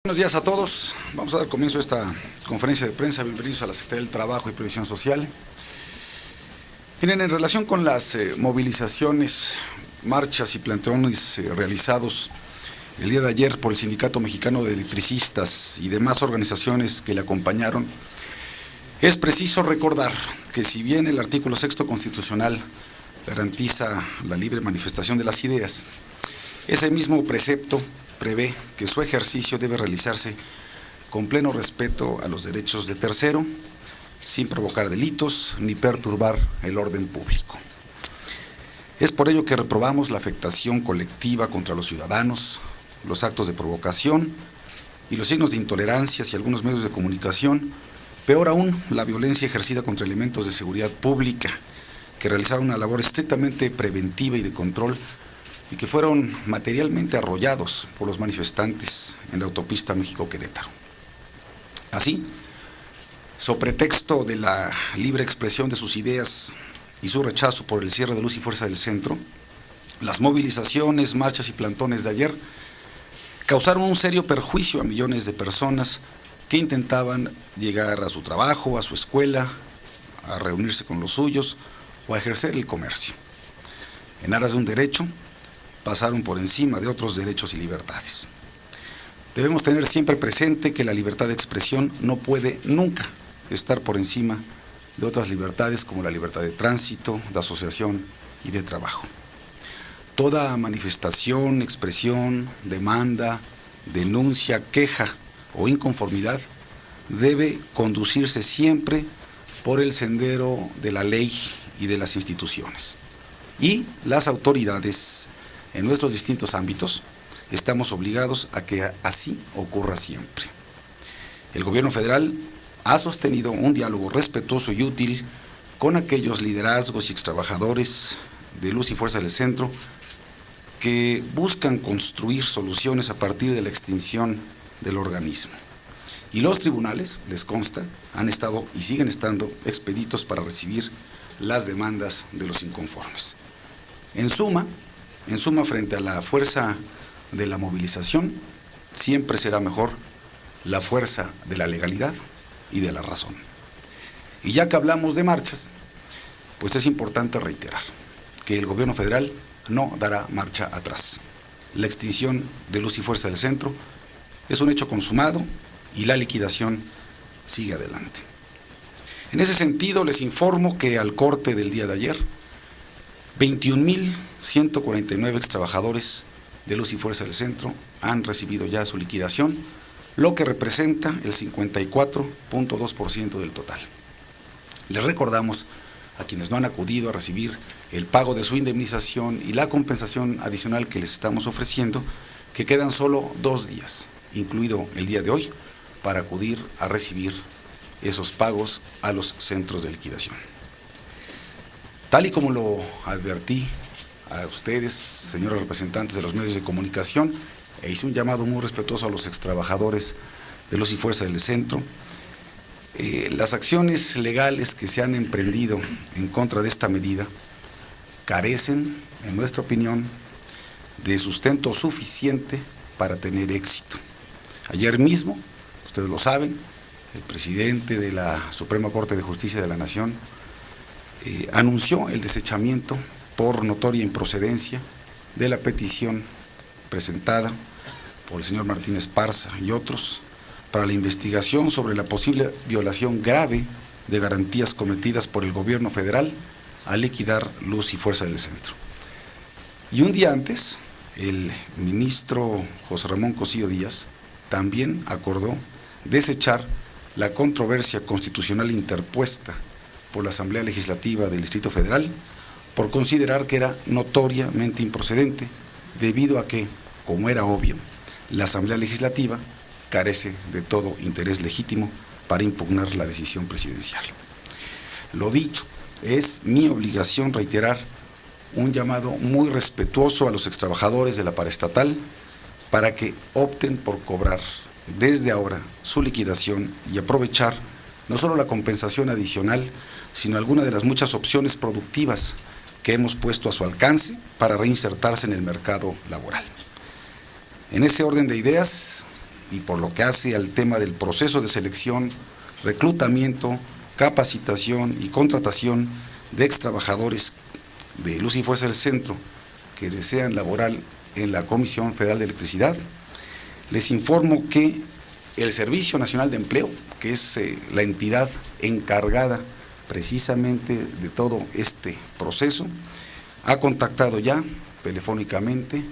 Buenos días a todos. Vamos a dar comienzo a esta conferencia de prensa. Bienvenidos a la Secretaría del Trabajo y Previsión Social. Miren, en relación con las movilizaciones, marchas y planteones realizados el día de ayer por el Sindicato Mexicano de Electricistas y demás organizaciones que le acompañaron, es preciso recordar que si bien el artículo 6 constitucional garantiza la libre manifestación de las ideas, ese mismo precepto prevé que su ejercicio debe realizarse con pleno respeto a los derechos de tercero, sin provocar delitos ni perturbar el orden público. Es por ello que reprobamos la afectación colectiva contra los ciudadanos, los actos de provocación y los signos de intolerancia hacia algunos medios de comunicación, peor aún, la violencia ejercida contra elementos de seguridad pública que realizaron una labor estrictamente preventiva y de control y que fueron materialmente arrollados por los manifestantes en la autopista México-Querétaro. Así, so pretexto de la libre expresión de sus ideas y su rechazo por el cierre de Luz y Fuerza del Centro, las movilizaciones, marchas y plantones de ayer causaron un serio perjuicio a millones de personas que intentaban llegar a su trabajo, a su escuela, a reunirse con los suyos o a ejercer el comercio. En aras de un derecho, pasaron por encima de otros derechos y libertades. Debemos tener siempre presente que la libertad de expresión no puede nunca estar por encima de otras libertades como la libertad de tránsito, de asociación y de trabajo. Toda manifestación, expresión, demanda, denuncia, queja o inconformidad debe conducirse siempre por el sendero de la ley y de las instituciones. Y las autoridades en nuestros distintos ámbitos estamos obligados a que así ocurra siempre. El gobierno federal ha sostenido un diálogo respetuoso y útil con aquellos liderazgos y extrabajadores de Luz y Fuerza del Centro que buscan construir soluciones a partir de la extinción del organismo. Y los tribunales, les consta, han estado y siguen estando expeditos para recibir las demandas de los inconformes. En suma, frente a la fuerza de la movilización, siempre será mejor la fuerza de la legalidad y de la razón. Y ya que hablamos de marchas, pues es importante reiterar que el gobierno federal no dará marcha atrás. La extinción de Luz y Fuerza del Centro es un hecho consumado y la liquidación sigue adelante. En ese sentido, les informo que al corte del día de ayer, 21,149 extrabajadores de Luz y Fuerza del Centro han recibido ya su liquidación, lo que representa el 54.2% del total. Les recordamos a quienes no han acudido a recibir el pago de su indemnización y la compensación adicional que les estamos ofreciendo, que quedan solo 2 días, incluido el día de hoy, para acudir a recibir esos pagos a los centros de liquidación. Tal y como lo advertí a ustedes, señores representantes de los medios de comunicación, e hice un llamado muy respetuoso a los extrabajadores de Luz y Fuerza del Centro, las acciones legales que se han emprendido en contra de esta medida carecen, en nuestra opinión, de sustento suficiente para tener éxito. Ayer mismo, ustedes lo saben, el presidente de la Suprema Corte de Justicia de la Nación anunció el desechamiento por notoria improcedencia de la petición presentada por el señor Martín Esparza y otros para la investigación sobre la posible violación grave de garantías cometidas por el gobierno federal al liquidar Luz y Fuerza del Centro. Y un día antes, el ministro José Ramón Cosío Díaz también acordó desechar la controversia constitucional interpuesta por la Asamblea Legislativa del Distrito Federal por considerar que era notoriamente improcedente, debido a que, como era obvio, la Asamblea Legislativa carece de todo interés legítimo para impugnar la decisión presidencial. Lo dicho, es mi obligación reiterar un llamado muy respetuoso a los extrabajadores de la paraestatal para que opten por cobrar desde ahora su liquidación y aprovechar no solo la compensación adicional, sino alguna de las muchas opciones productivas que hemos puesto a su alcance para reinsertarse en el mercado laboral. En ese orden de ideas, y por lo que hace al tema del proceso de selección, reclutamiento, capacitación y contratación de extrabajadores de Luz y Fuerza del Centro que desean laborar en la Comisión Federal de Electricidad, les informo que el Servicio Nacional de Empleo, que es la entidad encargada precisamente de todo este proceso, ha contactado ya telefónicamente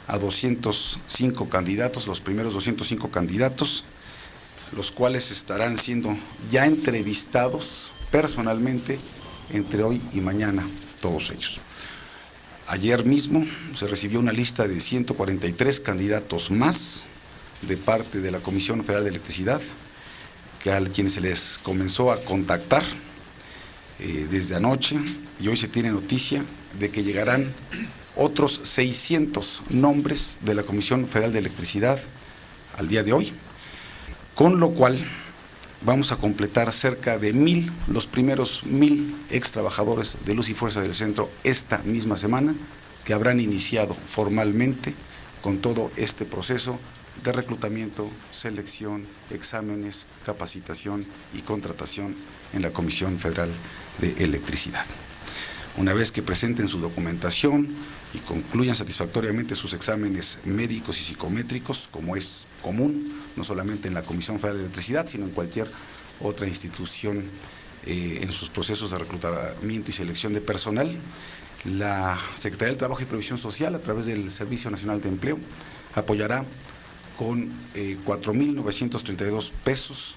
a 205 candidatos, los primeros 205 candidatos, los cuales estarán siendo ya entrevistados personalmente entre hoy y mañana, todos ellos. Ayer mismo se recibió una lista de 143 candidatos más de parte de la Comisión Federal de Electricidad, que a quienes se les comenzó a contactar desde anoche, y hoy se tiene noticia de que llegarán otros 600 nombres de la Comisión Federal de Electricidad al día de hoy, con lo cual vamos a completar cerca de 1,000, los primeros 1,000 ex trabajadores de Luz y Fuerza del Centro esta misma semana, que habrán iniciado formalmente con todo este proceso de reclutamiento, selección, exámenes, capacitación y contratación en la Comisión Federal de Electricidad. Una vez que presenten su documentación y concluyan satisfactoriamente sus exámenes médicos y psicométricos, como es común, no solamente en la Comisión Federal de Electricidad, sino en cualquier otra institución en sus procesos de reclutamiento y selección de personal, la Secretaría del Trabajo y Previsión Social, a través del Servicio Nacional de Empleo, apoyará con 4,932 pesos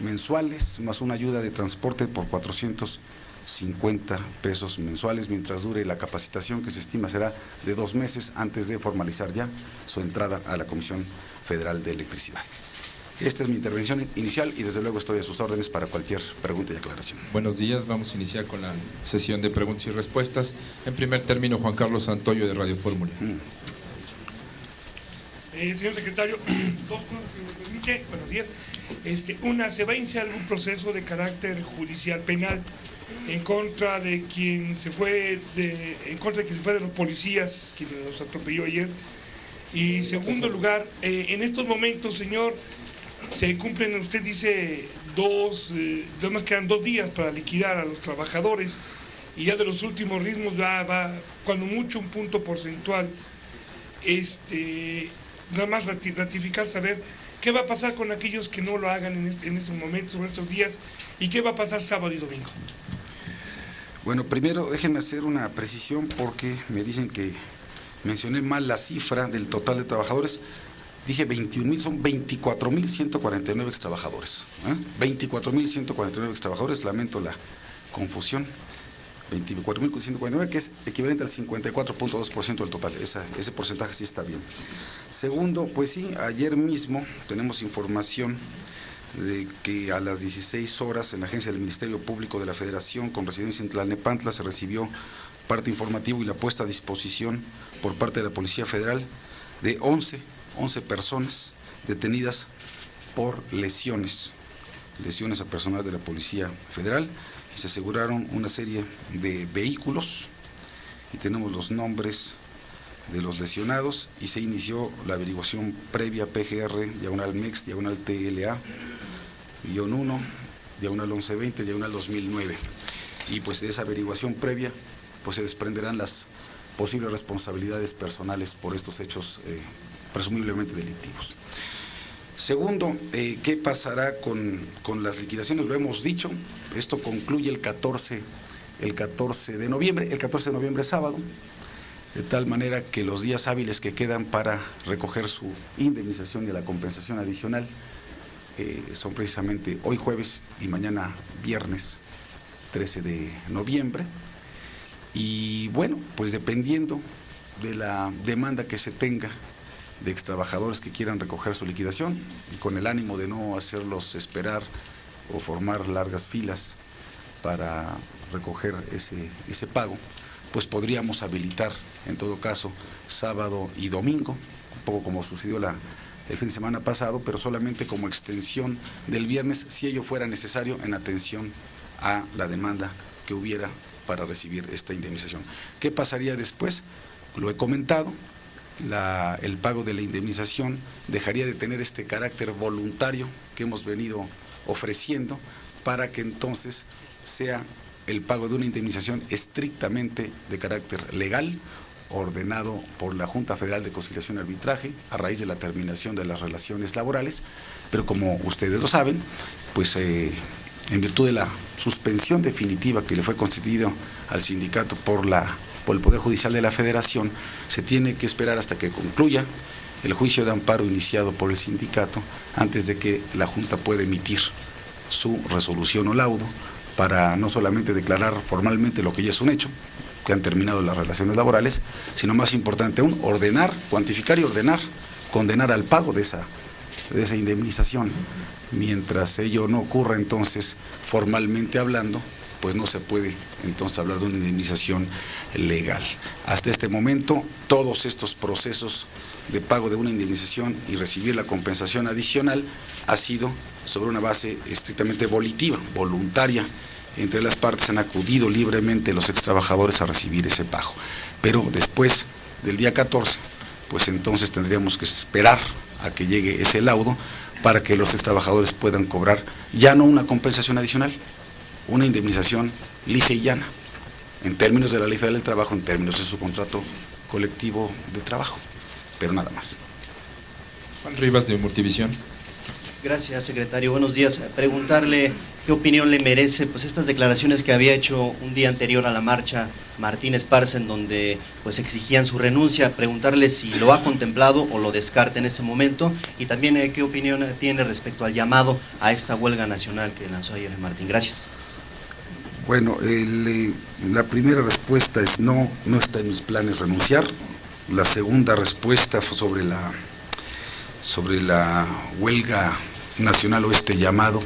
mensuales, más una ayuda de transporte por 450 pesos mensuales, mientras dure la capacitación, que se estima será de 2 meses antes de formalizar ya su entrada a la Comisión Federal de Electricidad. Esta es mi intervención inicial y desde luego estoy a sus órdenes para cualquier pregunta y aclaración. Buenos días, vamos a iniciar con la sesión de preguntas y respuestas. En primer término, Juan Carlos Santoyo, de Radio Fórmula. Señor secretario, dos cosas, si me permite. Buenos días. Una, ¿se va a iniciar algún proceso de carácter judicial penal en contra de quien se fue de los policías que los atropelló ayer? Y segundo lugar, en estos momentos, señor, se cumplen, usted dice, más quedan 2 días para liquidar a los trabajadores, y ya de los últimos ritmos va cuando mucho un punto porcentual. Nada más ratificar, saber qué va a pasar con aquellos que no lo hagan en estos momentos, en estos días, y qué va a pasar sábado y domingo. Bueno, primero déjenme hacer una precisión porque me dicen que mencioné mal la cifra del total de trabajadores. Dije 21,000, son 24,149 ex trabajadores. 24,149 ex trabajadores, lamento la confusión. 24,149, que es equivalente al 54.2% del total. Ese porcentaje sí está bien. Segundo, pues sí, ayer mismo tenemos información de que a las 16 horas en la agencia del Ministerio Público de la Federación, con residencia en Tlalnepantla, se recibió parte informativo y la puesta a disposición por parte de la Policía Federal de 11 personas detenidas por lesiones a personal de la Policía Federal. Se aseguraron una serie de vehículos y tenemos los nombres de los lesionados y se inició la averiguación previa PGR, diagonal MEX, diagonal TLA, -1, diagonal 1120, diagonal 2009. Y pues de esa averiguación previa pues se desprenderán las posibles responsabilidades personales por estos hechos presumiblemente delictivos. Segundo, ¿qué pasará con las liquidaciones? Lo hemos dicho, esto concluye el 14 de noviembre, el 14 de noviembre es sábado, de tal manera que los días hábiles que quedan para recoger su indemnización y la compensación adicional son precisamente hoy jueves y mañana viernes 13 de noviembre. Y bueno, pues dependiendo de la demanda que se tenga de extrabajadores que quieran recoger su liquidación, y con el ánimo de no hacerlos esperar o formar largas filas para recoger ese pago, pues podríamos habilitar en todo caso sábado y domingo, un poco como sucedió el fin de semana pasado, pero solamente como extensión del viernes, si ello fuera necesario, en atención a la demanda que hubiera para recibir esta indemnización. ¿Qué pasaría después? Lo he comentado. el pago de la indemnización dejaría de tener este carácter voluntario que hemos venido ofreciendo, para que entonces sea el pago de una indemnización estrictamente de carácter legal, ordenado por la Junta Federal de Conciliación y Arbitraje a raíz de la terminación de las relaciones laborales, pero como ustedes lo saben, pues en virtud de la suspensión definitiva que le fue concedido al sindicato por el Poder Judicial de la Federación, se tiene que esperar hasta que concluya el juicio de amparo iniciado por el sindicato antes de que la Junta pueda emitir su resolución o laudo para no solamente declarar formalmente lo que ya es un hecho, que han terminado las relaciones laborales, sino más importante aún, ordenar, cuantificar y ordenar, condenar al pago de esa indemnización. Mientras ello no ocurra, entonces, formalmente hablando, pues no se puede entonces hablar de una indemnización legal. Hasta este momento, todos estos procesos de pago de una indemnización y recibir la compensación adicional ha sido sobre una base estrictamente volitiva, voluntaria. Entre las partes han acudido libremente los extrabajadores a recibir ese pago. Pero después del día 14, pues entonces tendríamos que esperar a que llegue ese laudo para que los extrabajadores puedan cobrar ya no una compensación adicional, una indemnización lisa y llana, en términos de la Ley Federal del Trabajo, en términos de su contrato colectivo de trabajo, pero nada más. Juan Rivas, de Multivisión. Gracias, secretario. Buenos días. Preguntarle qué opinión le merece pues estas declaraciones que había hecho un día anterior a la marcha Martín Esparza, en donde pues exigían su renuncia. Preguntarle si lo ha contemplado o lo descarta en ese momento, y también qué opinión tiene respecto al llamado a esta huelga nacional que lanzó ayer Martín. Gracias. Bueno, la primera respuesta es no está en mis planes renunciar. La segunda respuesta fue sobre la huelga nacional o este llamado.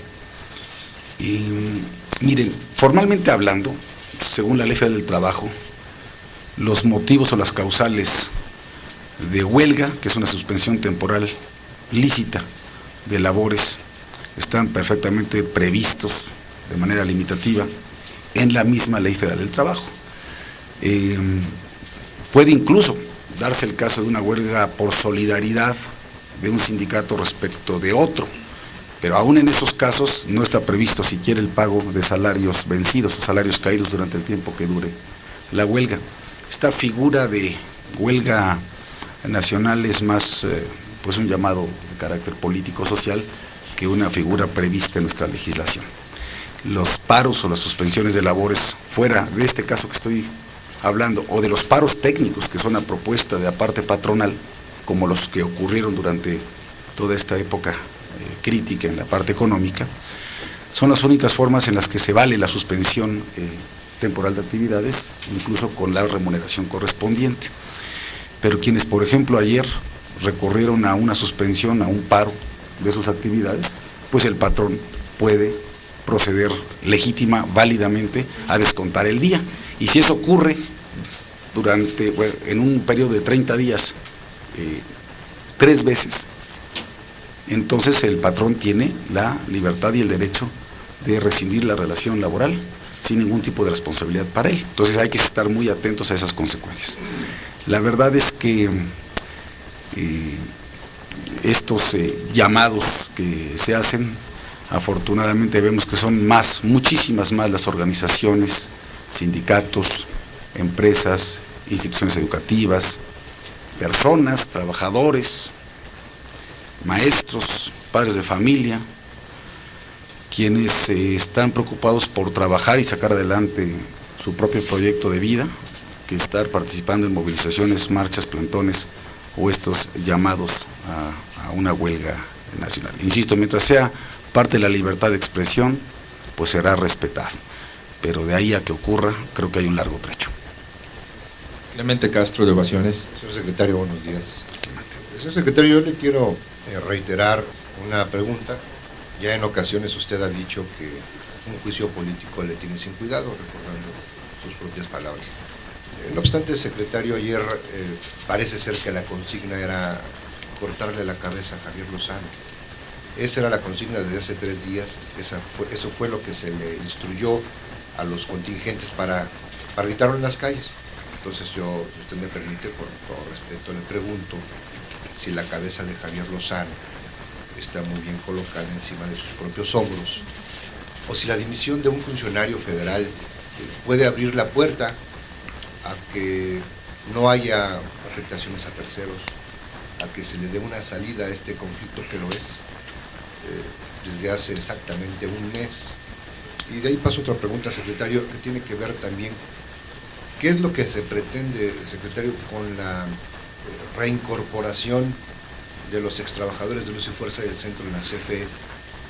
Miren, formalmente hablando, según la Ley Federal del Trabajo, los motivos o las causales de huelga, que es una suspensión temporal lícita de labores, están perfectamente previstos de manera limitativa en la misma Ley Federal del Trabajo. Puede incluso darse el caso de una huelga por solidaridad de un sindicato respecto de otro, pero aún en esos casos no está previsto siquiera el pago de salarios vencidos o salarios caídos durante el tiempo que dure la huelga. Esta figura de huelga nacional es más pues un llamado de carácter político-social que una figura prevista en nuestra legislación. Los paros o las suspensiones de labores fuera de este caso que estoy hablando, o de los paros técnicos que son a propuesta de la parte patronal, como los que ocurrieron durante toda esta época crítica en la parte económica, son las únicas formas en las que se vale la suspensión temporal de actividades, incluso con la remuneración correspondiente. Pero quienes, por ejemplo, ayer recurrieron a una suspensión, a un paro de sus actividades, pues el patrón puede proceder legítima, válidamente, a descontar el día. Y si eso ocurre en un periodo de 30 días, 3 veces, entonces el patrón tiene la libertad y el derecho de rescindir la relación laboral sin ningún tipo de responsabilidad para él. Entonces hay que estar muy atentos a esas consecuencias. La verdad es que estos llamados que se hacen, afortunadamente vemos que son muchísimas más las organizaciones, sindicatos, empresas, instituciones educativas, personas, trabajadores, maestros, padres de familia, quienes están preocupados por trabajar y sacar adelante su propio proyecto de vida, que estar participando en movilizaciones, marchas, plantones o estos llamados a una huelga nacional. Insisto, mientras sea parte de la libertad de expresión, pues será respetado, pero de ahí a que ocurra, creo que hay un largo trecho. Clemente Castro, de Ovaciones. Señor secretario, buenos días. Señor secretario, yo le quiero reiterar una pregunta. Ya en ocasiones usted ha dicho que un juicio político le tiene sin cuidado, recordando sus propias palabras. No obstante, secretario, ayer parece ser que la consigna era cortarle la cabeza a Javier Lozano. Esa era la consigna desde hace 3 días, eso fue lo que se le instruyó a los contingentes para gritarlo en las calles. Entonces yo, si usted me permite, con todo respeto, le pregunto si la cabeza de Javier Lozano está muy bien colocada encima de sus propios hombros, o si la dimisión de un funcionario federal puede abrir la puerta a que no haya afectaciones a terceros, a que se le dé una salida a este conflicto que lo es desde hace exactamente un mes. Y de ahí paso otra pregunta, secretario, que tiene que ver también, ¿qué es lo que se pretende, secretario, con la reincorporación de los extrabajadores de Luz y Fuerza del Centro en la CFE,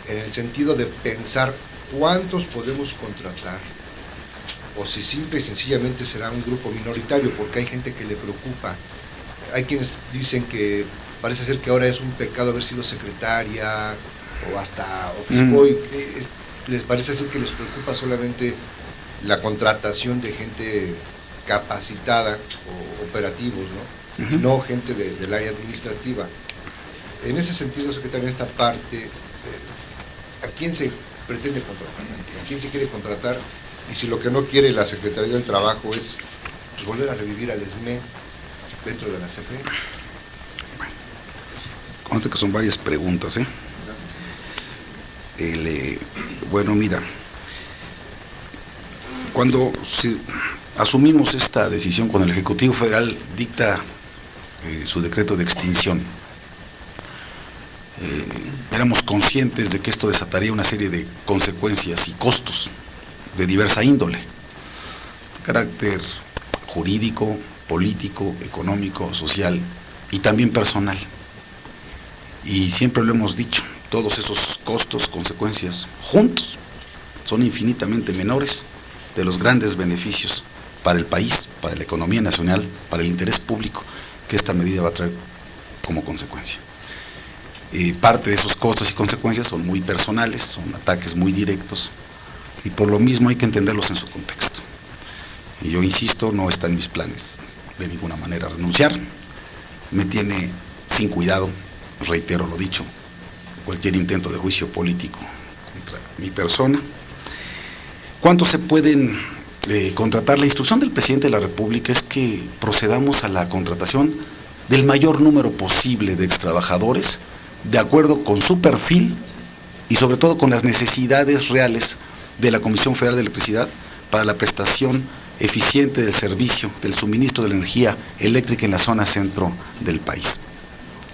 en el sentido de pensar cuántos podemos contratar, o si simple y sencillamente será un grupo minoritario, porque hay gente que le preocupa? Hay quienes dicen que parece ser que ahora es un pecado haber sido secretaria o hasta office boy. Les parece ser que les preocupa solamente la contratación de gente capacitada o operativos, ¿no? No gente del área administrativa. En ese sentido, secretario, en esta parte, ¿a quién se pretende contratar? ¿A quién se quiere contratar? Y si lo que no quiere la Secretaría del Trabajo es pues, volver a revivir al SME dentro de la CFE. Conste que son varias preguntas, ¿eh? Bueno, mira, cuando asumimos esta decisión, cuando el Ejecutivo Federal dicta su decreto de extinción, éramos conscientes de que esto desataría una serie de consecuencias y costos de diversa índole, de carácter jurídico, político, económico, social y también personal. Y siempre lo hemos dicho, todos esos costos, consecuencias, juntos, son infinitamente menores de los grandes beneficios para el país, para la economía nacional, para el interés público que esta medida va a traer como consecuencia. Parte de esos costos y consecuencias son muy personales, son ataques muy directos, y por lo mismo hay que entenderlos en su contexto. Y yo insisto, no está en mis planes de ninguna manera renunciar. Me tiene sin cuidado, reitero lo dicho, cualquier intento de juicio político contra mi persona. ¿Cuántos se pueden contratar? La instrucción del presidente de la República es que procedamos a la contratación del mayor número posible de extrabajadores, de acuerdo con su perfil y sobre todo con las necesidades reales de la Comisión Federal de Electricidad para la prestación eficiente del servicio, del suministro de la energía eléctrica en la zona centro del país.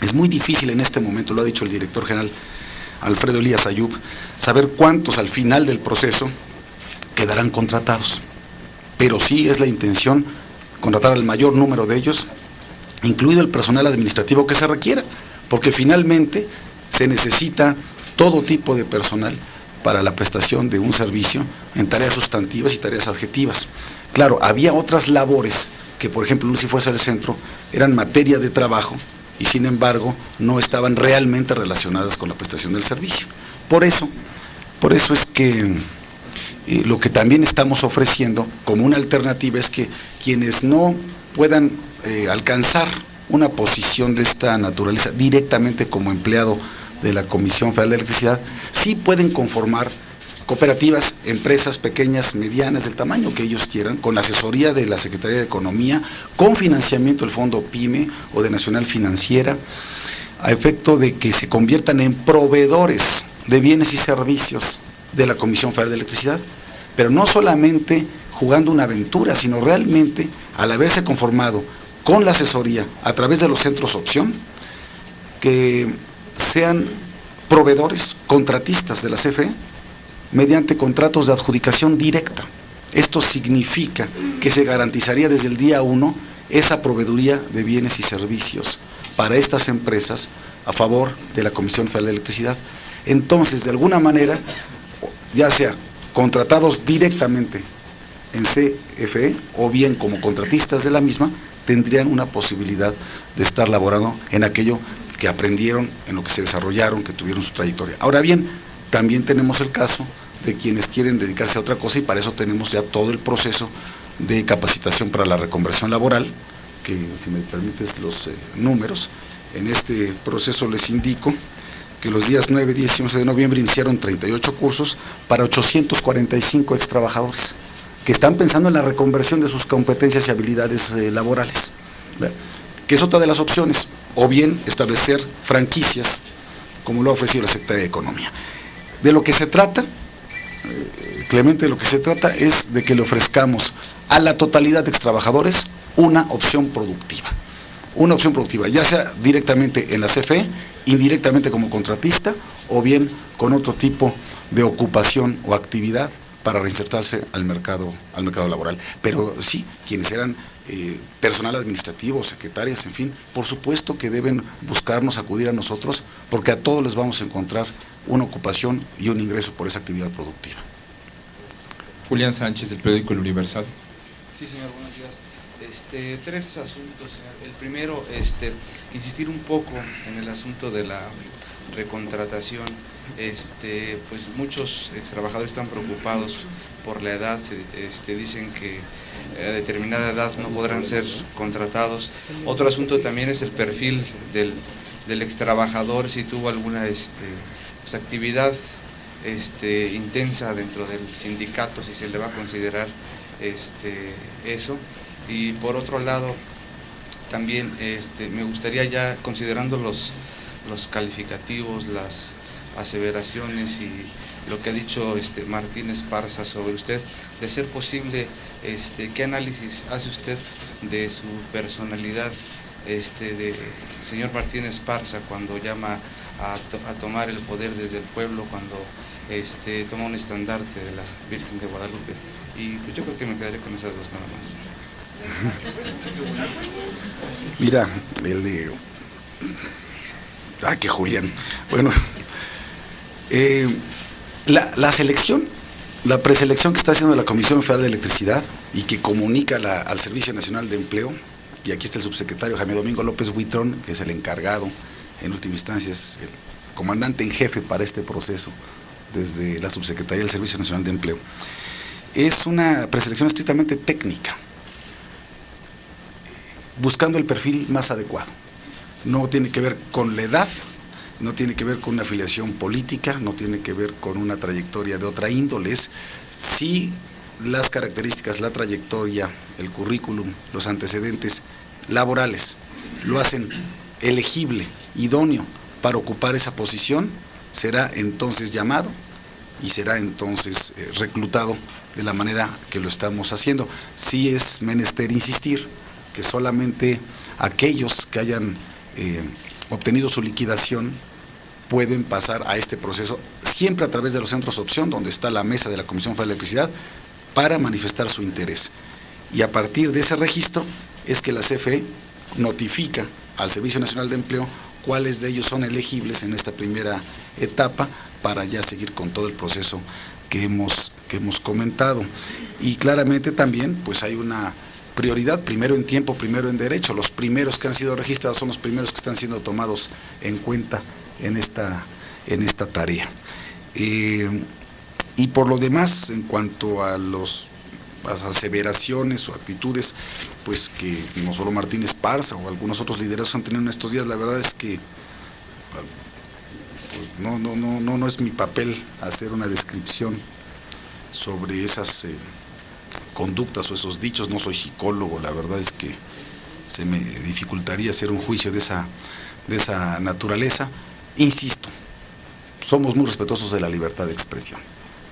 Es muy difícil en este momento, lo ha dicho el director general Alfredo Elías Ayub, saber cuántos al final del proceso quedarán contratados, pero sí es la intención contratar al mayor número de ellos, incluido el personal administrativo que se requiera, porque finalmente se necesita todo tipo de personal para la prestación de un servicio en tareas sustantivas y tareas adjetivas. Claro, había otras labores que, por ejemplo, Luz y Fuerza del Centro eran materia de trabajo y sin embargo no estaban realmente relacionadas con la prestación del servicio. Por eso es que lo que también estamos ofreciendo como una alternativa es que quienes no puedan alcanzar una posición de esta naturaleza directamente como empleado de la Comisión Federal de Electricidad, sí pueden conformar cooperativas, empresas pequeñas, medianas, del tamaño que ellos quieran, con la asesoría de la Secretaría de Economía, con financiamiento del Fondo PYME o de Nacional Financiera, a efecto de que se conviertan en proveedores de bienes y servicios de la Comisión Federal de Electricidad, pero no solamente jugando una aventura, sino realmente al haberse conformado con la asesoría a través de los centros opción, que sean proveedores, contratistas de la CFE, mediante contratos de adjudicación directa. Esto significa que se garantizaría desde el día 1 esa proveeduría de bienes y servicios para estas empresas a favor de la Comisión Federal de Electricidad. Entonces, de alguna manera, ya sea contratados directamente en CFE o bien como contratistas de la misma, tendrían una posibilidad de estar laborando en aquello que aprendieron, en lo que se desarrollaron, que tuvieron su trayectoria. Ahora bien, también tenemos el caso de quienes quieren dedicarse a otra cosa y para eso tenemos ya todo el proceso de capacitación para la reconversión laboral, que si me permites los números, en este proceso les indico que los días 9, 10 y 11 de noviembre iniciaron 38 cursos para 845 extrabajadores que están pensando en la reconversión de sus competencias y habilidades laborales, ¿verdad? Que es otra de las opciones, o bien establecer franquicias, como lo ha ofrecido la Secretaría de Economía. De lo que se trata, Clemente, de lo que se trata es de que le ofrezcamos a la totalidad de extrabajadores una opción productiva, ya sea directamente en la CFE, indirectamente como contratista, o bien con otro tipo de ocupación o actividad para reinsertarse al mercado laboral. Pero sí, quienes eran personal administrativo, secretarias, en fin, por supuesto que deben buscarnos, acudir a nosotros, porque a todos les vamos a encontrar una ocupación y un ingreso por esa actividad productiva. Julián Sánchez, del periódico El Universal. Sí, señor, buenos días. Tres asuntos, señor. El primero, insistir un poco en el asunto de la recontratación. Pues muchos trabajadores están preocupados por la edad, dicen que a determinada edad no podrán ser contratados. Otro asunto también es el perfil del extrabajador, si tuvo alguna pues actividad intensa dentro del sindicato, si se le va a considerar eso. Y por otro lado, también me gustaría, ya considerando los calificativos, las aseveraciones y lo que ha dicho Martín Esparza sobre usted, de ser posible, ¿qué análisis hace usted de su personalidad, de señor Martín Esparza, cuando llama a tomar el poder desde el pueblo, cuando toma un estandarte de la Virgen de Guadalupe? Y pues yo creo que me quedaré con esas dos nada más. Mira, el de... que Julián. Bueno, la selección, la preselección que está haciendo la Comisión Federal de Electricidad y que comunica al Servicio Nacional de Empleo, y aquí está el subsecretario Jaime Domingo López Huitrón, que es el encargado, en última instancia es el comandante en jefe para este proceso desde la Subsecretaría del Servicio Nacional de Empleo. Es una preselección estrictamente técnica, buscando el perfil más adecuado. No tiene que ver con la edad, no tiene que ver con una afiliación política, no tiene que ver con una trayectoria de otra índole. Es si las características, la trayectoria, el currículum, los antecedentes laborales lo hacen elegible, idóneo para ocupar esa posición, será entonces llamado y será entonces reclutado de la manera que lo estamos haciendo. Sí es menester insistir que solamente aquellos que hayan obtenido su liquidación pueden pasar a este proceso, siempre a través de los centros opción, donde está la mesa de la Comisión Federal de Electricidad, para manifestar su interés. Y a partir de ese registro es que la CFE notifica al Servicio Nacional de Empleo cuáles de ellos son elegibles en esta primera etapa, para ya seguir con todo el proceso que hemos comentado. Y claramente también pues hay una prioridad, primero en tiempo, primero en derecho. Los primeros que han sido registrados son los primeros que están siendo tomados en cuenta en esta tarea. Y por lo demás, en cuanto a las aseveraciones o actitudes, pues que no solo Martín Esparza o algunos otros liderazgos han tenido en estos días, la verdad es que pues no es mi papel hacer una descripción sobre esas conductas o esos dichos. No soy psicólogo, la verdad es que se me dificultaría hacer un juicio de esa naturaleza. Insisto, somos muy respetuosos de la libertad de expresión,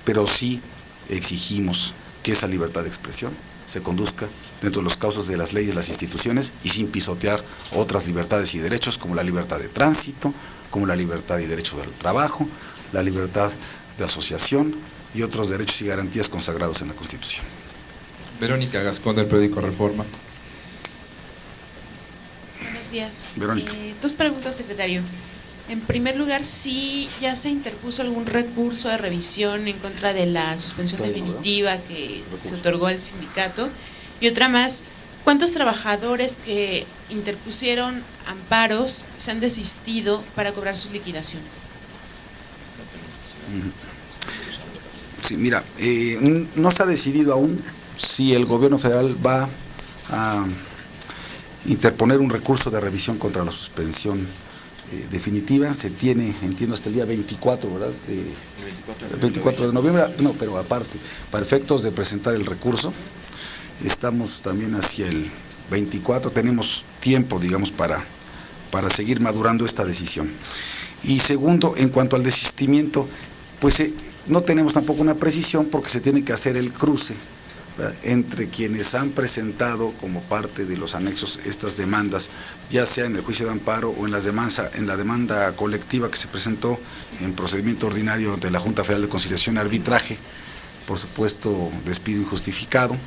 pero sí exigimos que esa libertad de expresión se conduzca dentro de los cauces de las leyes, las instituciones, y sin pisotear otras libertades y derechos, como la libertad de tránsito, como la libertad y derecho del trabajo, la libertad de asociación y otros derechos y garantías consagrados en la Constitución. Verónica Gascón, del periódico Reforma. Buenos días. Verónica. Dos preguntas, secretario. En primer lugar, si ya se interpuso algún recurso de revisión en contra de la suspensión definitiva que se otorgó al sindicato. Y otra más, ¿cuántos trabajadores que interpusieron amparos se han desistido para cobrar sus liquidaciones? Sí, mira, no se ha decidido aún si el gobierno federal va a interponer un recurso de revisión contra la suspensión definitiva. Se tiene, entiendo, hasta el día 24, ¿verdad? El 24 de noviembre, no, pero aparte, para efectos de presentar el recurso, estamos también hacia el 24, tenemos tiempo, digamos, para seguir madurando esta decisión. Y segundo, en cuanto al desistimiento, pues no tenemos tampoco una precisión porque se tiene que hacer el cruce, ¿verdad?, entre quienes han presentado como parte de los anexos estas demandas, ya sea en el juicio de amparo o en la demanda colectiva que se presentó en procedimiento ordinario de la Junta Federal de Conciliación y Arbitraje, por supuesto despido injustificado,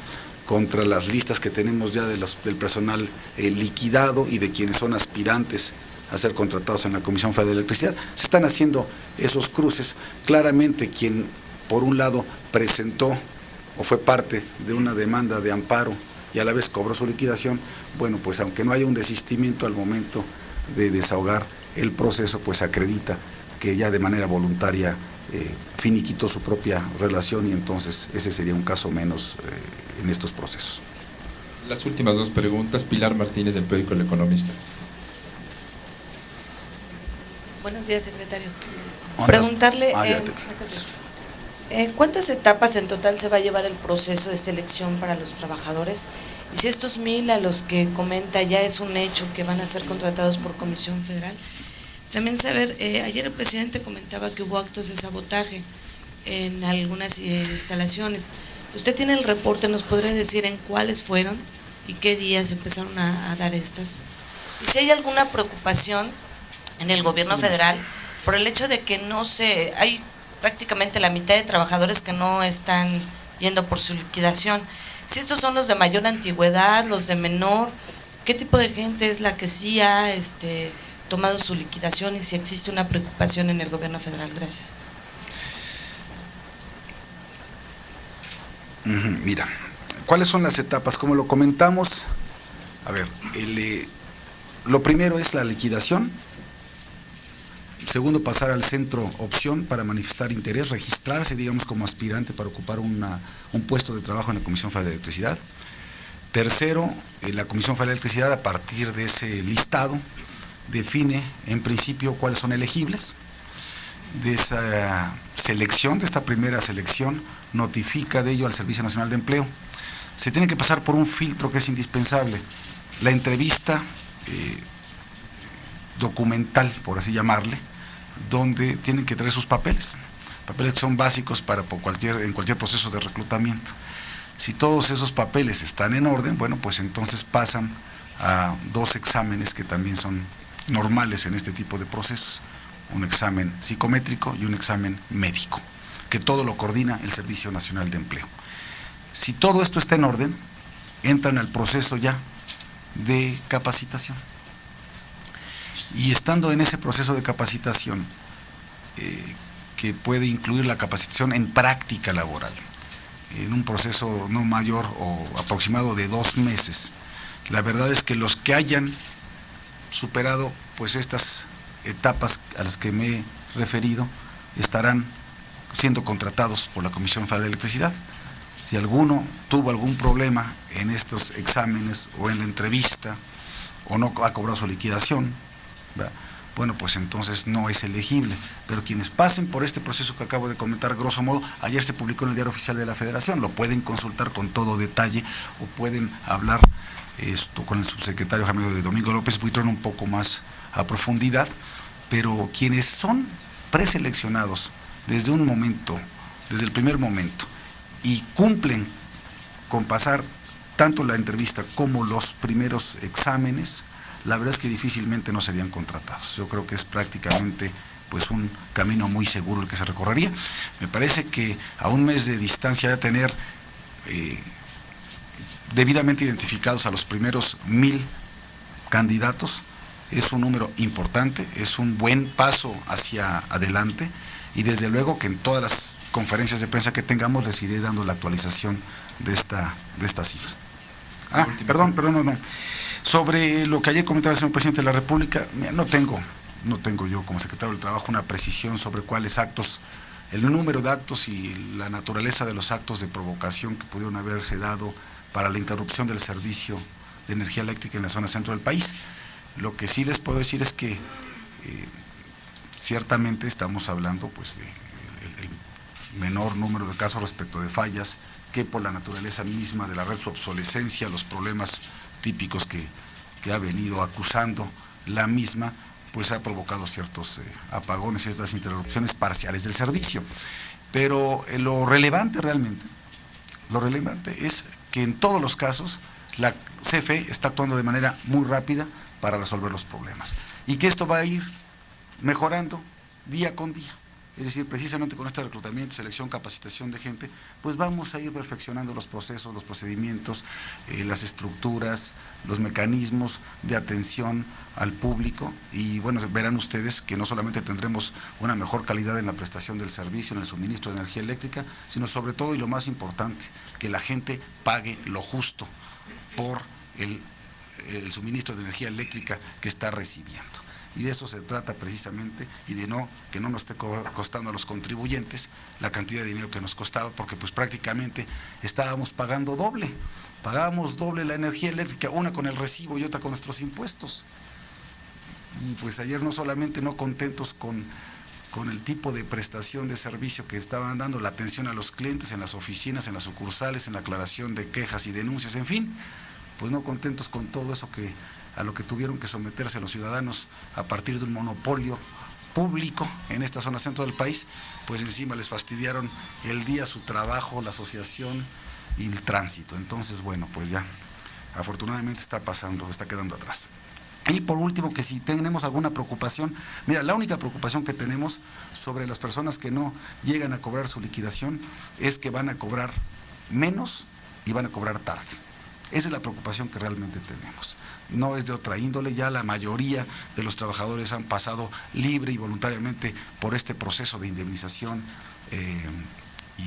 contra las listas que tenemos ya del personal liquidado y de quienes son aspirantes a ser contratados en la Comisión Federal de Electricidad. Se están haciendo esos cruces. Claramente quien por un lado presentó o fue parte de una demanda de amparo y a la vez cobró su liquidación, bueno, pues aunque no haya un desistimiento al momento de desahogar el proceso, pues acredita que ya de manera voluntaria finiquitó su propia relación y entonces ese sería un caso menos en estos procesos. Las últimas dos preguntas, Pilar Martínez, del periódico El Economista. Buenos días, secretario. Preguntarle, ¿cuántas etapas en total se va a llevar el proceso de selección para los trabajadores? Y si estos 1,000 a los que comenta ya es un hecho que van a ser contratados por Comisión Federal. También saber, ayer el presidente comentaba que hubo actos de sabotaje en algunas instalaciones. ¿Usted tiene el reporte? ¿Nos podría decir en cuáles fueron y qué días empezaron a dar estas? Y si hay alguna preocupación en el gobierno federal por el hecho de que hay prácticamente la mitad de trabajadores que no están yendo por su liquidación. Si estos son los de mayor antigüedad, los de menor, ¿qué tipo de gente es la que sí ha tomado su liquidación y si existe una preocupación en el gobierno federal? Gracias. Mira, ¿cuáles son las etapas? Como lo comentamos, a ver, lo primero es la liquidación. Segundo, pasar al centro opción para manifestar interés, registrarse, digamos, como aspirante para ocupar un puesto de trabajo en la Comisión Federal de Electricidad. Tercero, la Comisión Federal de Electricidad, a partir de ese listado, define en principio cuáles son elegibles. De esa selección, de esta primera selección, notifica de ello al Servicio Nacional de Empleo. Se tiene que pasar por un filtro que es indispensable, la entrevista documental, por así llamarle, donde tienen que traer sus papeles que son básicos para en cualquier proceso de reclutamiento. Si todos esos papeles están en orden, bueno, pues entonces pasan a 2 exámenes que también son normales en este tipo de procesos, un examen psicométrico y un examen médico, que todo lo coordina el Servicio Nacional de Empleo. Si todo esto está en orden, entran al proceso ya de capacitación. Y estando en ese proceso de capacitación, que puede incluir la capacitación en práctica laboral, en un proceso no mayor o aproximado de 2 meses, la verdad es que los que hayan superado pues estas etapas a las que me he referido estarán siendo contratados por la Comisión Federal de Electricidad. Si alguno tuvo algún problema en estos exámenes o en la entrevista o no ha cobrado su liquidación, ¿verdad?, bueno, pues entonces no es elegible. Pero quienes pasen por este proceso que acabo de comentar, grosso modo, ayer se publicó en el Diario Oficial de la Federación, lo pueden consultar con todo detalle o pueden hablar con el subsecretario Jaime Domingo López Buitrón un poco más a profundidad, pero quienes son preseleccionados desde el primer momento y cumplen con pasar tanto la entrevista como los primeros exámenes, la verdad es que difícilmente no serían contratados. Yo creo que es prácticamente pues un camino muy seguro el que se recorrería. Me parece que a un mes de distancia de tener debidamente identificados a los primeros 1,000 candidatos, es un número importante, es un buen paso hacia adelante y desde luego que en todas las conferencias de prensa que tengamos les iré dando la actualización de esta cifra. Perdón. Sobre lo que ayer comentaba el señor presidente de la República, no tengo yo como secretario del Trabajo una precisión sobre cuáles actos, el número de actos y la naturaleza de los actos de provocación que pudieron haberse dado para la interrupción del servicio de energía eléctrica en la zona centro del país. Lo que sí les puedo decir es que ciertamente estamos hablando pues de el menor número de casos respecto de fallas, que por la naturaleza misma de la red, su obsolescencia, los problemas típicos que ha venido acusando la misma, pues ha provocado ciertos apagones, ciertas interrupciones parciales del servicio. Pero lo relevante realmente, es que en todos los casos la CFE está actuando de manera muy rápida para resolver los problemas y que esto va a ir mejorando día con día. Es decir, precisamente con este reclutamiento, selección, capacitación de gente, pues vamos a ir perfeccionando los procesos, los procedimientos, las estructuras, los mecanismos de atención al público y bueno, verán ustedes que no solamente tendremos una mejor calidad en la prestación del servicio, en el suministro de energía eléctrica, sino sobre todo y lo más importante, que la gente pague lo justo por el suministro de energía eléctrica que está recibiendo. Y de eso se trata precisamente, y de que no nos esté costando a los contribuyentes la cantidad de dinero que nos costaba, porque pues prácticamente estábamos pagando doble, pagábamos doble la energía eléctrica, una con el recibo y otra con nuestros impuestos. Y pues ayer no solamente no contentos con el tipo de prestación de servicio que estaban dando, la atención a los clientes en las oficinas, en las sucursales, en la aclaración de quejas y denuncias, en fin, pues no contentos con todo eso a lo que tuvieron que someterse los ciudadanos a partir de un monopolio público en esta zona centro del país, pues encima les fastidiaron el día, su trabajo, la asociación y el tránsito. Entonces, bueno, pues ya, afortunadamente está quedando atrás. Y por último, que si tenemos alguna preocupación, mira, la única preocupación que tenemos sobre las personas que no llegan a cobrar su liquidación es que van a cobrar menos y van a cobrar tarde. Esa es la preocupación que realmente tenemos. No es de otra índole, ya la mayoría de los trabajadores han pasado libre y voluntariamente por este proceso de indemnización y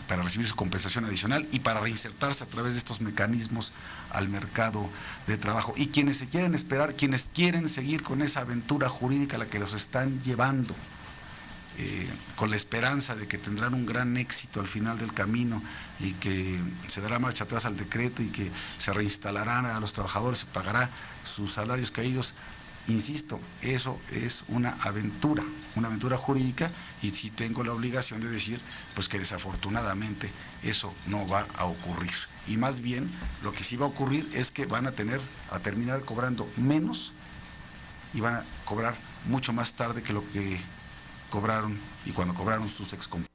para recibir su compensación adicional y para reinsertarse a través de estos mecanismos al mercado de trabajo. Y quienes se quieren esperar, quienes quieren seguir con esa aventura jurídica a la que los están llevando, con la esperanza de que tendrán un gran éxito al final del camino y que se dará marcha atrás al decreto y que se reinstalarán a los trabajadores, se pagará sus salarios caídos. Insisto, eso es una aventura jurídica y sí tengo la obligación de decir pues que desafortunadamente eso no va a ocurrir. Y más bien lo que sí va a ocurrir es que van a terminar cobrando menos y van a cobrar mucho más tarde que lo que cobraron y cuando cobraron sus excompañeros.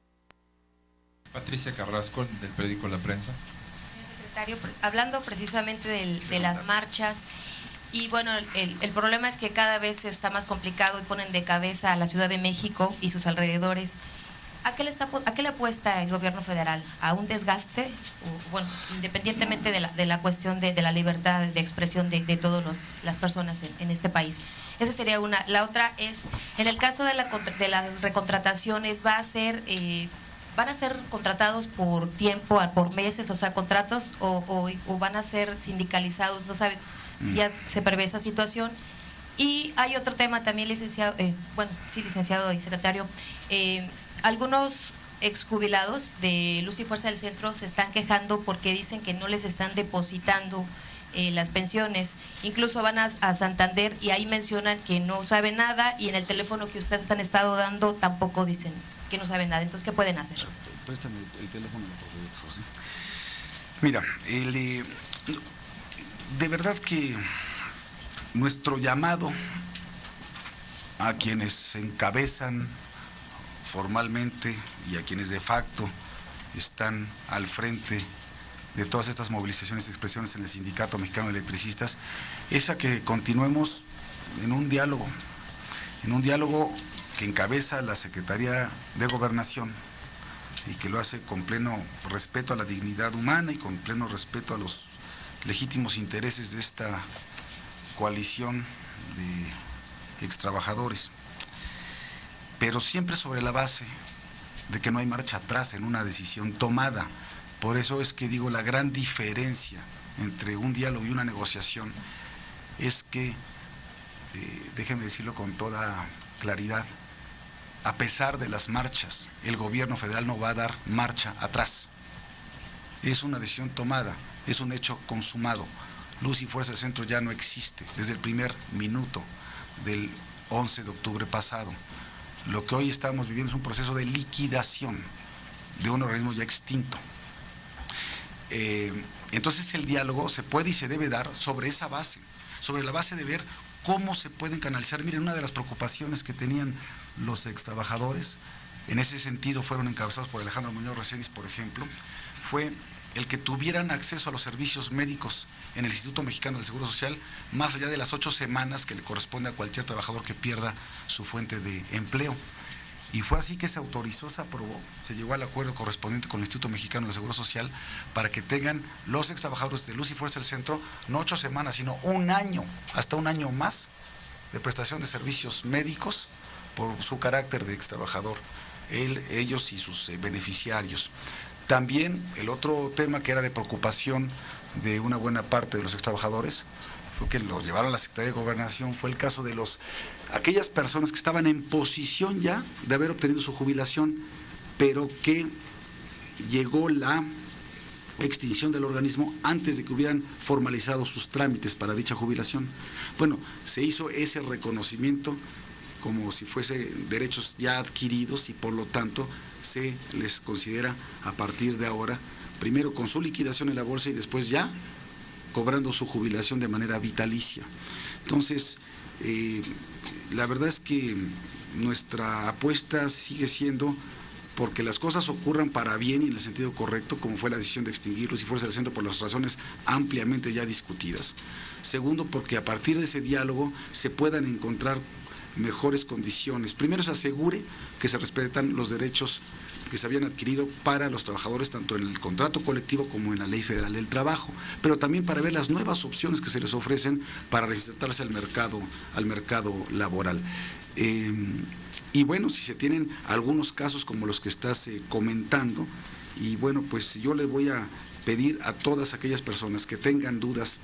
Patricia Carrasco, del periódico La Prensa. Señor secretario, hablando precisamente de las marchas, y bueno, el problema es que cada vez está más complicado y ponen de cabeza a la Ciudad de México y sus alrededores. ¿A qué le apuesta el gobierno federal? ¿A un desgaste? Bueno, independientemente de la cuestión de la libertad de expresión de todas las personas en este país. Esa sería una. La otra es, en el caso de las recontrataciones, ¿van a ser contratados por tiempo, por meses, o sea, contratos, o van a ser sindicalizados? No sabe, ya se prevé esa situación. Y hay otro tema también, licenciado, licenciado y secretario, algunos exjubilados de Luz y Fuerza del Centro se están quejando porque dicen que no les están depositando las pensiones. Incluso van a Santander y ahí mencionan que no saben nada, y en el teléfono que ustedes han estado dando tampoco dicen que no saben nada. Entonces, ¿qué pueden hacer? Préstame el teléfono, José. Mira, de verdad que nuestro llamado a quienes encabezan formalmente y a quienes de facto están al frente de todas estas movilizaciones y expresiones en el Sindicato Mexicano de Electricistas es a que continuemos en un diálogo que encabeza la Secretaría de Gobernación y que lo hace con pleno respeto a la dignidad humana y con pleno respeto a los legítimos intereses de esta coalición de extrabajadores, pero siempre sobre la base de que no hay marcha atrás en una decisión tomada. Por eso es que digo, la gran diferencia entre un diálogo y una negociación es que, déjenme decirlo con toda claridad, a pesar de las marchas, el gobierno federal no va a dar marcha atrás. Es una decisión tomada, es un hecho consumado. Luz y Fuerza del Centro ya no existe desde el primer minuto del 11 de octubre pasado. Lo que hoy estamos viviendo es un proceso de liquidación de un organismo ya extinto. Entonces el diálogo se puede y se debe dar sobre esa base, sobre la base de ver cómo se pueden canalizar. Miren, una de las preocupaciones que tenían los extrabajadores, en ese sentido fueron encabezados por Alejandro Muñoz Reséndiz, por ejemplo, fue el que tuvieran acceso a los servicios médicos en el Instituto Mexicano del Seguro Social, más allá de las 8 semanas que le corresponde a cualquier trabajador que pierda su fuente de empleo. Y fue así que se autorizó, se aprobó, se llegó al acuerdo correspondiente con el Instituto Mexicano del Seguro Social para que tengan los extrabajadores de Luz y Fuerza del Centro no 8 semanas, sino un año, hasta un año más de prestación de servicios médicos por su carácter de extrabajador, ellos y sus beneficiarios. También el otro tema que era de preocupación de una buena parte de los extrabajadores fue que lo llevaron a la Secretaría de Gobernación, fue el caso de aquellas personas que estaban en posición ya de haber obtenido su jubilación, pero que llegó la extinción del organismo antes de que hubieran formalizado sus trámites para dicha jubilación. Bueno, se hizo ese reconocimiento como si fuese derechos ya adquiridos y por lo tanto se les considera a partir de ahora, primero con su liquidación en la bolsa y después ya cobrando su jubilación de manera vitalicia. Entonces, la verdad es que nuestra apuesta sigue siendo porque las cosas ocurran para bien y en el sentido correcto, como fue la decisión de extinguir Luz y Fuerza del Centro por las razones ampliamente ya discutidas. Segundo, porque a partir de ese diálogo se puedan encontrar mejores condiciones. Primero, se asegure que se respetan los derechos que se habían adquirido para los trabajadores, tanto en el contrato colectivo como en la Ley Federal del Trabajo, pero también para ver las nuevas opciones que se les ofrecen para reinsertarse al mercado laboral. Y bueno, si se tienen algunos casos como los que estás comentando, y bueno, pues yo le voy a pedir a todas aquellas personas que tengan dudas,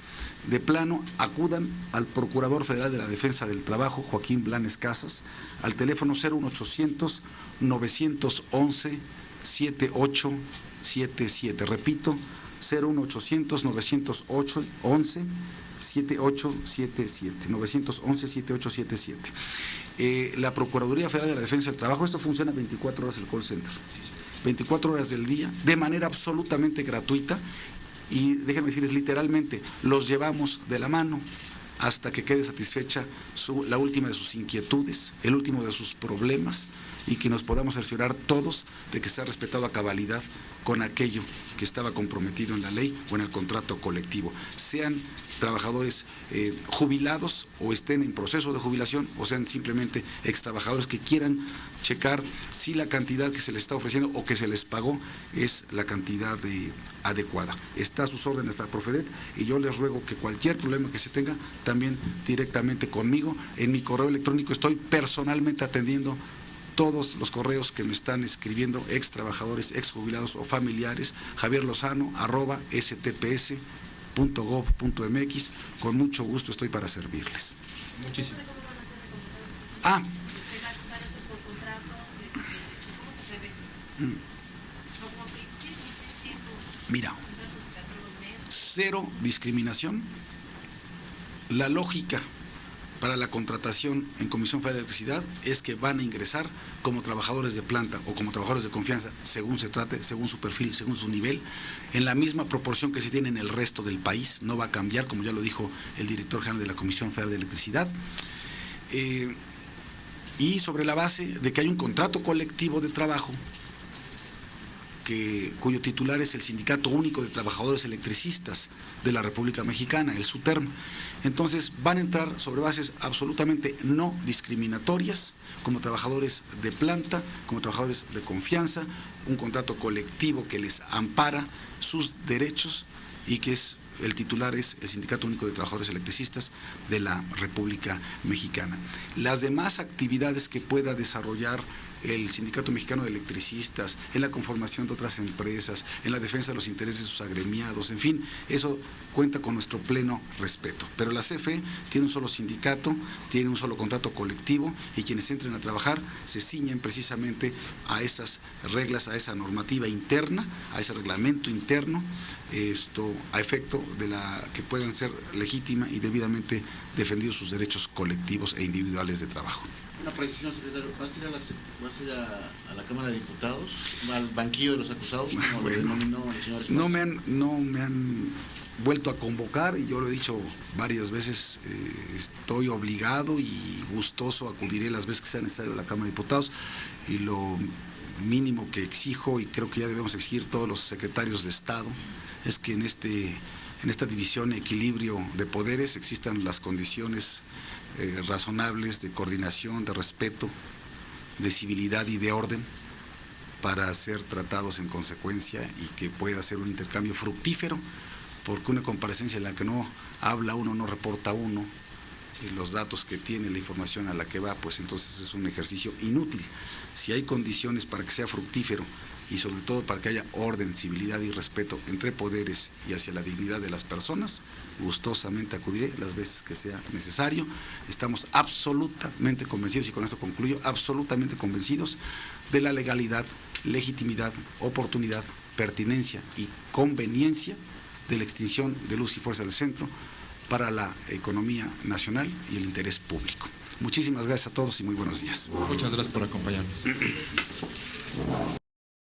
de plano, acudan al Procurador Federal de la Defensa del Trabajo, Joaquín Blanes Casas, al teléfono 01800 911 7877. Repito, 01800 911 7877, 911 7877. La Procuraduría Federal de la Defensa del Trabajo, esto funciona 24 horas el call center, 24 horas del día, de manera absolutamente gratuita, y déjenme decirles, literalmente, los llevamos de la mano hasta que quede satisfecha la última de sus inquietudes, el último de sus problemas, y que nos podamos cerciorar todos de que se ha respetado a cabalidad con aquello que estaba comprometido en la ley o en el contrato colectivo. Sean trabajadores jubilados o estén en proceso de jubilación, o sean simplemente extrabajadores que quieran checar si la cantidad que se les está ofreciendo o que se les pagó es la cantidad adecuada. Está a sus órdenes la Profedet, y yo les ruego que cualquier problema que se tenga, también directamente conmigo. En mi correo electrónico estoy personalmente atendiendo todos los correos que me están escribiendo ex trabajadores, ex jubilados o familiares, javierlozano@stps.gov.mx. Con mucho gusto estoy para servirles. Muchísimo. Mira, cero discriminación. La lógica para la contratación en Comisión Federal de Electricidad es que van a ingresar como trabajadores de planta o como trabajadores de confianza, según se trate, según su perfil, según su nivel, en la misma proporción que se tiene en el resto del país. No va a cambiar, como ya lo dijo el director general de la Comisión Federal de Electricidad. Y sobre la base de que hay un contrato colectivo de trabajo cuyo titular es el Sindicato Único de Trabajadores Electricistas de la República Mexicana, el SUTERM. Entonces van a entrar sobre bases absolutamente no discriminatorias, como trabajadores de planta, como trabajadores de confianza, un contrato colectivo que les ampara sus derechos y que el titular es el Sindicato Único de Trabajadores Electricistas de la República Mexicana. Las demás actividades que pueda desarrollar el Sindicato Mexicano de Electricistas, en la conformación de otras empresas, en la defensa de los intereses de sus agremiados, en fin, eso cuenta con nuestro pleno respeto. Pero la CFE tiene un solo sindicato, tiene un solo contrato colectivo y quienes entren a trabajar se ciñen precisamente a esas reglas, a esa normativa interna, a ese reglamento interno, a efecto de la que puedan ser legítima y debidamente defendidos sus derechos colectivos e individuales de trabajo. Una precisión, secretario, ¿vas a ir a la Cámara de Diputados, al banquillo de los acusados, como lo denominó el señor Esparza? No me han vuelto a convocar y yo lo he dicho varias veces, estoy obligado y gustoso, acudiré las veces que sea necesario a la Cámara de Diputados, y lo mínimo que exijo, y creo que ya debemos exigir todos los secretarios de Estado, es que en esta división, equilibrio de poderes, existan las condiciones razonables de coordinación, de respeto, de civilidad y de orden para ser tratados en consecuencia y que pueda ser un intercambio fructífero, porque una comparecencia en la que no habla uno, no reporta uno y los datos que tiene, la información a la que va, pues entonces es un ejercicio inútil. Si hay condiciones para que sea fructífero y sobre todo para que haya orden, civilidad y respeto entre poderes y hacia la dignidad de las personas, gustosamente acudiré las veces que sea necesario. Estamos absolutamente convencidos, y con esto concluyo, absolutamente convencidos de la legalidad, legitimidad, oportunidad, pertinencia y conveniencia de la extinción de Luz y Fuerza del Centro para la economía nacional y el interés público. Muchísimas gracias a todos y muy buenos días. Muchas gracias por acompañarnos.